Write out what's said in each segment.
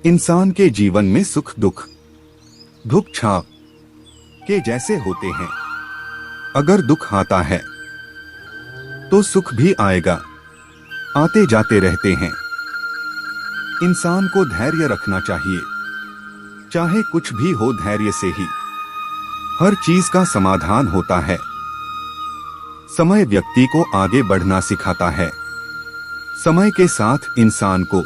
इंसान के जीवन में सुख दुख धूप छाव के जैसे होते हैं। अगर दुख आता है तो सुख भी आएगा, आते जाते रहते हैं। इंसान को धैर्य रखना चाहिए, चाहे कुछ भी हो धैर्य से ही हर चीज का समाधान होता है। समय व्यक्ति को आगे बढ़ना सिखाता है। समय के साथ इंसान को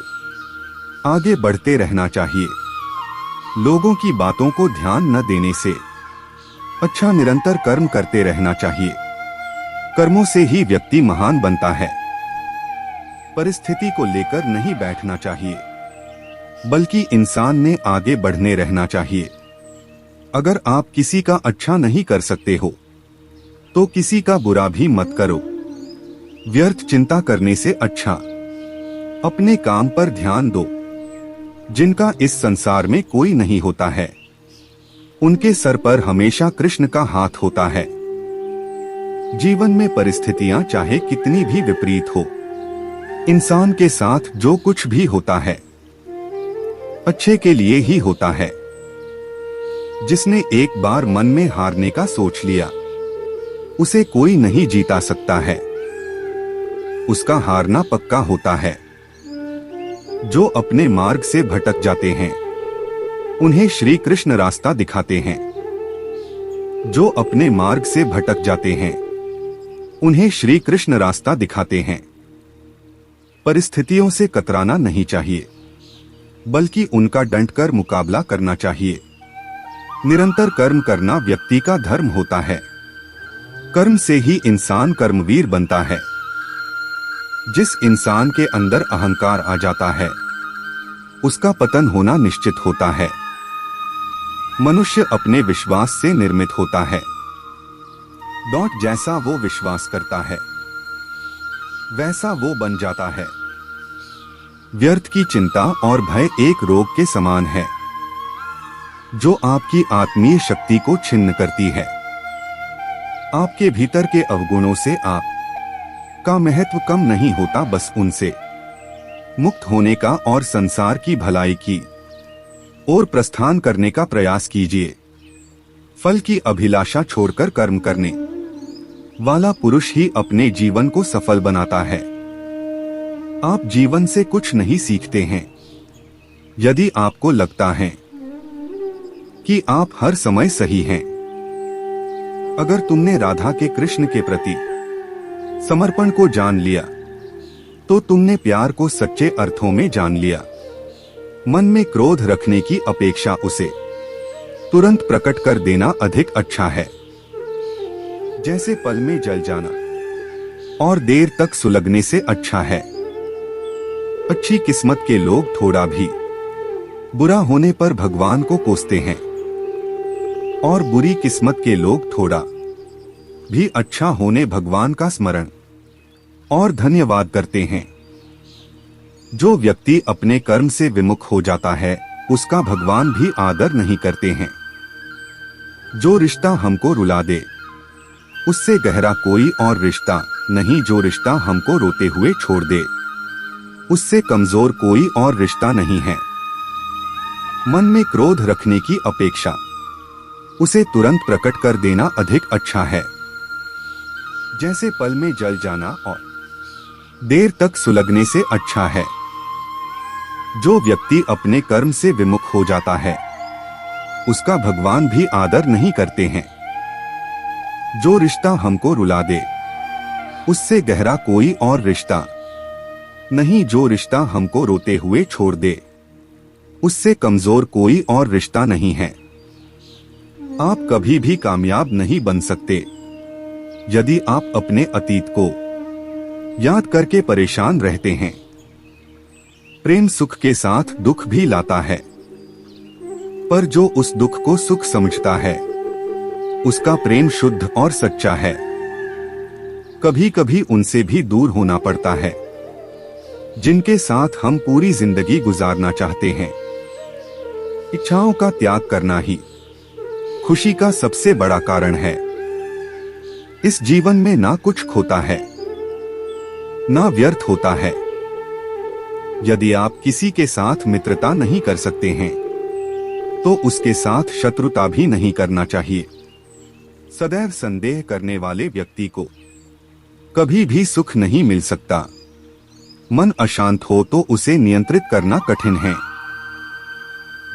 आगे बढ़ते रहना चाहिए। लोगों की बातों को ध्यान न देने से अच्छा निरंतर कर्म करते रहना चाहिए। कर्मों से ही व्यक्ति महान बनता है। परिस्थिति को लेकर नहीं बैठना चाहिए, बल्कि इंसान ने आगे बढ़ने रहना चाहिए। अगर आप किसी का अच्छा नहीं कर सकते हो तो किसी का बुरा भी मत करो। व्यर्थ चिंता करने से अच्छा अपने काम पर ध्यान दो। जिनका इस संसार में कोई नहीं होता है, उनके सर पर हमेशा कृष्ण का हाथ होता है। जीवन में परिस्थितियां चाहे कितनी भी विपरीत हो, इंसान के साथ जो कुछ भी होता है अच्छे के लिए ही होता है। जिसने एक बार मन में हारने का सोच लिया, उसे कोई नहीं जीता सकता है। उसका हारना पक्का होता है। जो अपने मार्ग से भटक जाते हैं, उन्हें श्री कृष्ण रास्ता दिखाते हैं। जो अपने मार्ग से भटक जाते हैं, उन्हें श्री कृष्ण रास्ता दिखाते हैं। परिस्थितियों से कतराना नहीं चाहिए, बल्कि उनका डंटकर मुकाबला करना चाहिए। निरंतर कर्म करना व्यक्ति का धर्म होता है। कर्म से ही इंसान कर्मवीर बनता है। जिस इंसान के अंदर अहंकार आ जाता है, उसका पतन होना निश्चित होता है। मनुष्य अपने विश्वास से निर्मित होता है। जैसा वो विश्वास करता है, वैसा वो बन जाता है। व्यर्थ की चिंता और भय एक रोग के समान है, जो आपकी आत्मीय शक्ति को छिन्न करती है। आपके भीतर के अवगुणों से आप का महत्व कम नहीं होता, बस उनसे मुक्त होने का और संसार की भलाई की ओर प्रस्थान करने का प्रयास कीजिए। फल की अभिलाषा छोड़कर कर्म करने वाला पुरुष ही अपने जीवन को सफल बनाता है। आप जीवन से कुछ नहीं सीखते हैं यदि आपको लगता है कि आप हर समय सही हैं। अगर तुमने राधा के कृष्ण के प्रति समर्पण को जान लिया, तो तुमने प्यार को सच्चे अर्थों में जान लिया। मन में क्रोध रखने की अपेक्षा उसे तुरंत प्रकट कर देना अधिक अच्छा है। जैसे पल में जल जाना और देर तक सुलगने से अच्छा है। अच्छी किस्मत के लोग थोड़ा भी बुरा होने पर भगवान को कोसते हैं, और बुरी किस्मत के लोग थोड़ा भी अच्छा होने भगवान का स्मरण और धन्यवाद करते हैं। जो व्यक्ति अपने कर्म से विमुख हो जाता है, उसका भगवान भी आदर नहीं करते हैं। जो रिश्ता हमको रुला दे, उससे गहरा कोई और रिश्ता नहीं। जो रिश्ता हमको रोते हुए छोड़ दे, उससे कमजोर कोई और रिश्ता नहीं है। मन में क्रोध रखने की अपेक्षा उसे तुरंत प्रकट कर देना अधिक अच्छा है। जैसे पल में जल जाना और देर तक सुलगने से अच्छा है। जो व्यक्ति अपने कर्म से विमुख हो जाता है, उसका भगवान भी आदर नहीं करते हैं। जो रिश्ता हमको रुला दे, उससे गहरा कोई और रिश्ता नहीं। जो रिश्ता हमको रोते हुए छोड़ दे, उससे कमजोर कोई और रिश्ता नहीं है। आप कभी भी कामयाब नहीं बन सकते यदि आप अपने अतीत को याद करके परेशान रहते हैं। प्रेम सुख के साथ दुख भी लाता है, पर जो उस दुख को सुख समझता है, उसका प्रेम शुद्ध और सच्चा है। कभी कभी उनसे भी दूर होना पड़ता है जिनके साथ हम पूरी जिंदगी गुजारना चाहते हैं। इच्छाओं का त्याग करना ही खुशी का सबसे बड़ा कारण है। इस जीवन में ना कुछ खोता है, ना व्यर्थ होता है। यदि आप किसी के साथ मित्रता नहीं कर सकते हैं तो उसके साथ शत्रुता भी नहीं करना चाहिए। सदैव संदेह करने वाले व्यक्ति को कभी भी सुख नहीं मिल सकता। मन अशांत हो तो उसे नियंत्रित करना कठिन है,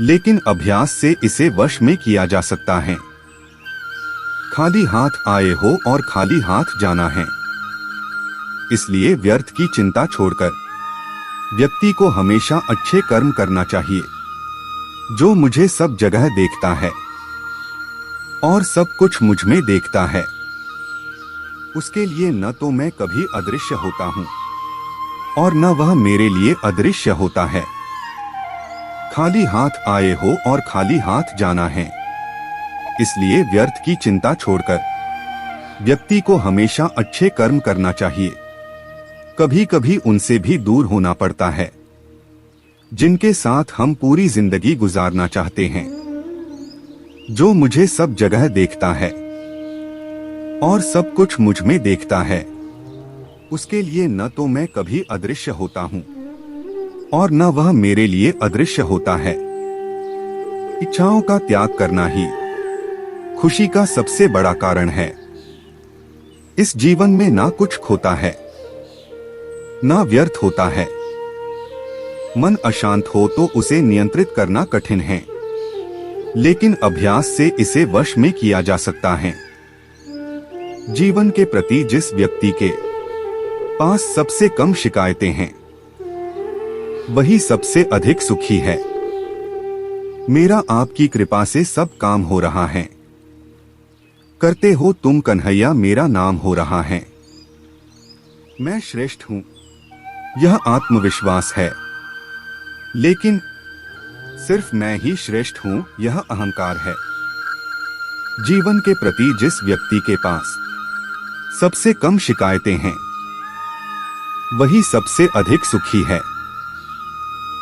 लेकिन अभ्यास से इसे वश में किया जा सकता है। खाली हाथ आए हो और खाली हाथ जाना है, इसलिए व्यर्थ की चिंता छोड़कर व्यक्ति को हमेशा अच्छे कर्म करना चाहिए। जो मुझे सब जगह देखता है और सब कुछ मुझ में देखता है, उसके लिए न तो मैं कभी अदृश्य होता हूं और न वह मेरे लिए अदृश्य होता है। खाली हाथ आए हो और खाली हाथ जाना है, इसलिए व्यर्थ की चिंता छोड़कर व्यक्ति को हमेशा अच्छे कर्म करना चाहिए। कभी कभी उनसे भी दूर होना पड़ता है जिनके साथ हम पूरी जिंदगी गुजारना चाहते हैं। जो मुझे सब जगह देखता है और सब कुछ मुझ में देखता है, उसके लिए न तो मैं कभी अदृश्य होता हूं और न वह मेरे लिए अदृश्य होता है। इच्छाओं का त्याग करना ही खुशी का सबसे बड़ा कारण है। इस जीवन में ना कुछ खोता है, ना व्यर्थ होता है। मन अशांत हो तो उसे नियंत्रित करना कठिन है, लेकिन अभ्यास से इसे वश में किया जा सकता है। जीवन के प्रति जिस व्यक्ति के पास सबसे कम शिकायतें हैं, वही सबसे अधिक सुखी है। मेरा आपकी कृपा से सब काम हो रहा है। करते हो तुम कन्हैया, मेरा नाम हो रहा है। मैं श्रेष्ठ हूं, यह आत्मविश्वास है, लेकिन सिर्फ मैं ही श्रेष्ठ हूं, यह अहंकार है। जीवन के प्रति जिस व्यक्ति के पास सबसे कम शिकायतें हैं, वही सबसे अधिक सुखी है।